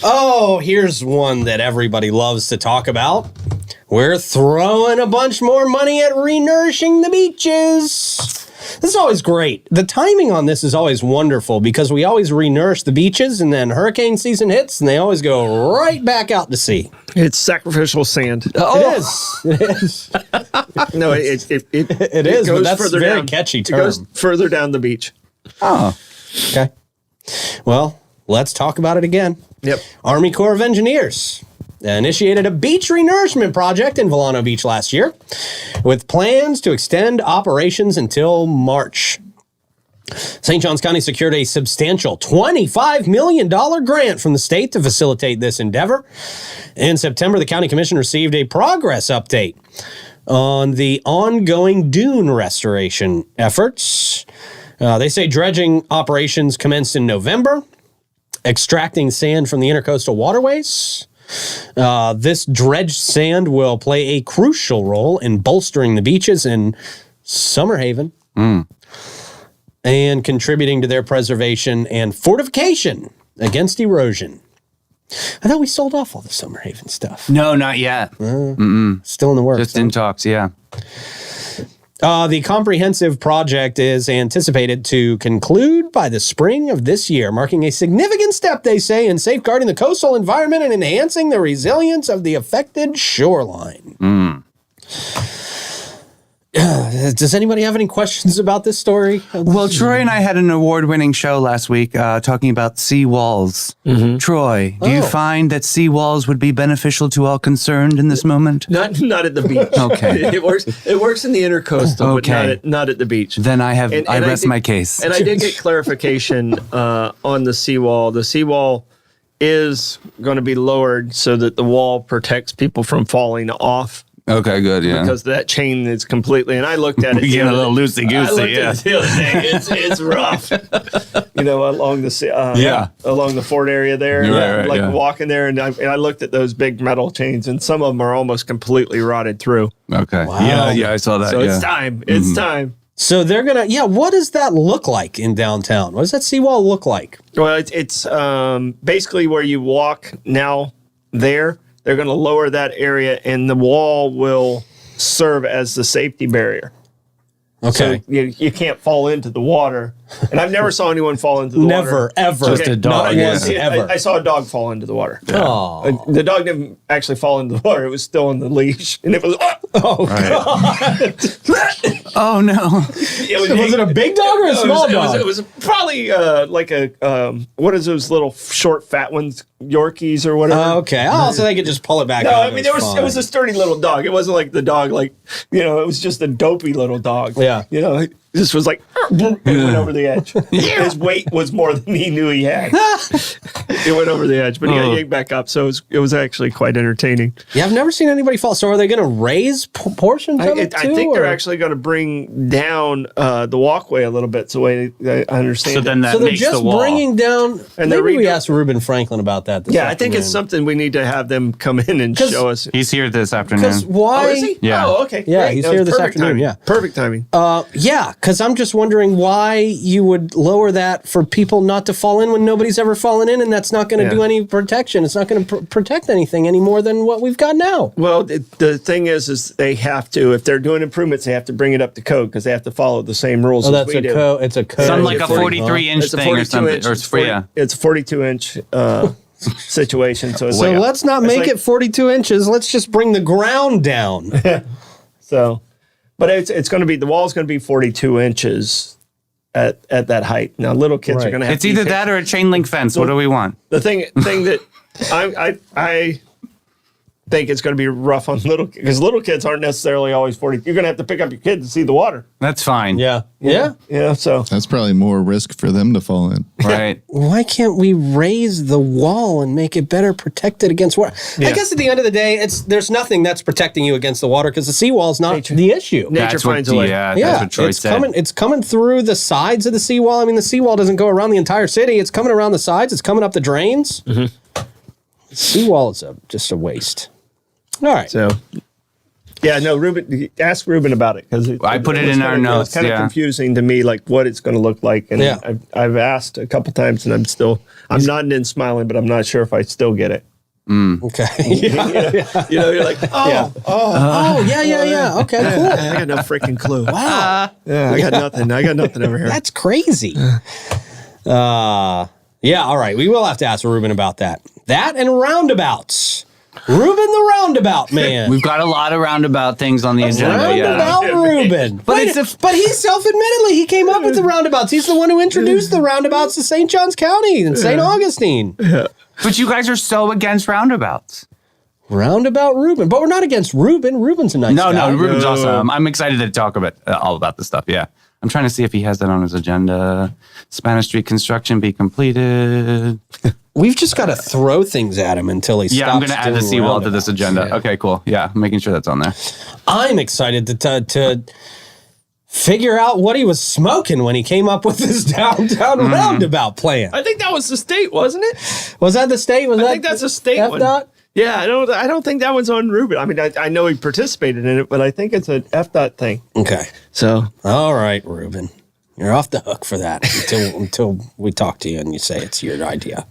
Oh, here's one that everybody loves to talk about. We're throwing a bunch more money at renourishing the beaches. This is always great. The timing on this is always wonderful because we always renourish the beaches and then hurricane season hits and they always go right back out to sea. It's sacrificial sand. Oh. It is. No, it is, goes but that's further a very down. catchy It term. goes further down the beach. Oh. Okay. Well, let's talk about it again. Yep. Army Corps of Engineers initiated a beach renourishment project in Volano Beach last year with plans to extend operations until March. St. Johns County secured a substantial $25 million grant from the state to facilitate this endeavor. In September, the county commission received a progress update on the ongoing dune restoration efforts. They say dredging operations commenced in November, extracting sand from the intercoastal waterways. This dredged sand will play a crucial role in bolstering the beaches in Summerhaven and contributing to their preservation and fortification against erosion. I thought we sold off all the Summerhaven stuff. No, not yet. Still in the works. Just in talks, yeah. The comprehensive project is anticipated to conclude by the spring of this year, marking a significant step, they say, in safeguarding the coastal environment and enhancing the resilience of the affected shoreline. Does anybody have any questions about this story? Well, Troy and I had an award-winning show last week talking about seawalls. Troy, do you find that seawalls would be beneficial to all concerned in this moment? Not at the beach. Okay. It works in the intercoastal, Okay. but not at the beach. Then I rest did- my case. And I did get clarification on the seawall. The seawall is going to be lowered so that the wall protects people from falling off. Okay, good, yeah. Because that chain is completely, and I looked at it. We get a little loosey-goosey, yeah. At it the other day. It's rough. Along the along the fort area there, Right, walking there, and I looked at those big metal chains, and some of them are almost completely rotted through. Okay. Wow. Yeah, I saw that. So it's time. It's time. So they're going to, what does that look like in downtown? What does that seawall look like? Well, it's basically where you walk now there. They're going to lower that area, and the wall will serve as the safety barrier. Okay. So you can't fall into the water. And I've never saw anyone fall into the water. Never, ever. Just a dog, Not yeah. once, ever. I saw a dog fall into the water. Oh. The dog didn't actually fall into the water. It was still on the leash. And it was... Oh, Oh, no. Was it a big dog or a small dog? It was probably like a... what is those little short, fat ones? Yorkies or whatever. Okay. Oh, so they could just pull it back No, up. I mean, it was a sturdy little dog. It wasn't like the dog, it was just a dopey little dog. Yeah. It just was like, it went over the edge. His weight was more than he knew he had. It went over the edge, but he got yanked back up, so it was actually quite entertaining. Yeah, I've never seen anybody fall. So are they going to raise portions of it too? I think they're actually going to bring down the walkway a little bit, so I understand. So then that So they're makes just the wall. bringing down. And Maybe they're we asked Ruben Franklin about that. Yeah, I think it's something we need to have them come in and show us. He's here this afternoon. Because why? Oh, is he? Yeah. Oh, okay. Yeah, Great. he's That here was this perfect afternoon, timing. yeah. Perfect timing. Yeah, because I'm just wondering why you would lower that for people not to fall in when nobody's ever fallen in, and that's not going to do any protection. It's not going to protect anything any more than what we've got now. Well, the thing is they have to, if they're doing improvements, they have to bring it up to code because they have to follow the same rules Oh, as that's we a do. code. It's a code. Something like a 43-inch It's a thing or 42 something. inch. Or It's 40 it's a 42-inch situation. So So let's not it's make like- it 42 inches. Let's just bring the ground down. But it's going to be, the wall's going to be 42 inches at that height. Now, little kids are Right. going to have It's to either be that or a chain link fence. What do we want? The thing that I think it's going to be rough on because little kids aren't necessarily always 40. You're going to have to pick up your kid to see the water. That's fine. Yeah. So That's probably more risk for them to fall in. Right. Why can't we raise the wall and make it better protected against water? I guess at the end of the day, there's nothing that's protecting you against the water because the seawall is not the issue. Nature finds a way. Yeah, that's what Troy it's said. It's coming through the sides of the seawall. I mean, the seawall doesn't go around the entire city. It's coming around the sides. It's coming up the drains. The seawall is just a waste. All right. So Yeah, no, Ruben. Ask Ruben about it because I put it in our notes. It's kind of confusing to me, like what it's going to look like. And I've asked a couple times, and I'm nodding and smiling, but I'm not sure if I still get it. Okay. You're like, yeah. Okay, cool. I got no freaking clue. Wow. Yeah, I got nothing over here. That's crazy. All right. We will have to ask Ruben about that. That and roundabouts. Ruben the roundabout man. We've got a lot of roundabout things on the agenda. Roundabout Ruben. But he self-admittedly, he came up with the roundabouts. He's the one who introduced the roundabouts to St. Johns County and St. Augustine. Yeah. But you guys are so against roundabouts. Roundabout Ruben. But we're not against Ruben. Ruben's a nice guy. No, Ruben's awesome. I'm excited to talk about all about this stuff. Yeah. I'm trying to see if he has that on his agenda. Spanish Street construction be completed. We've just got to throw things at him until he stops. Yeah, I'm going to add the Seawall to this agenda. Yeah. Okay, cool. Yeah, I'm making sure that's on there. I'm excited to figure out what he was smoking when he came up with this downtown roundabout plan. I think that was the state, wasn't it? Was that the state? I think that's a state one. FDOT? Yeah, I don't think that one's on Ruben. I mean, I know he participated in it, but I think it's an FDOT thing. Okay. So, all right, Ruben. You're off the hook for that until we talk to you and you say it's your idea.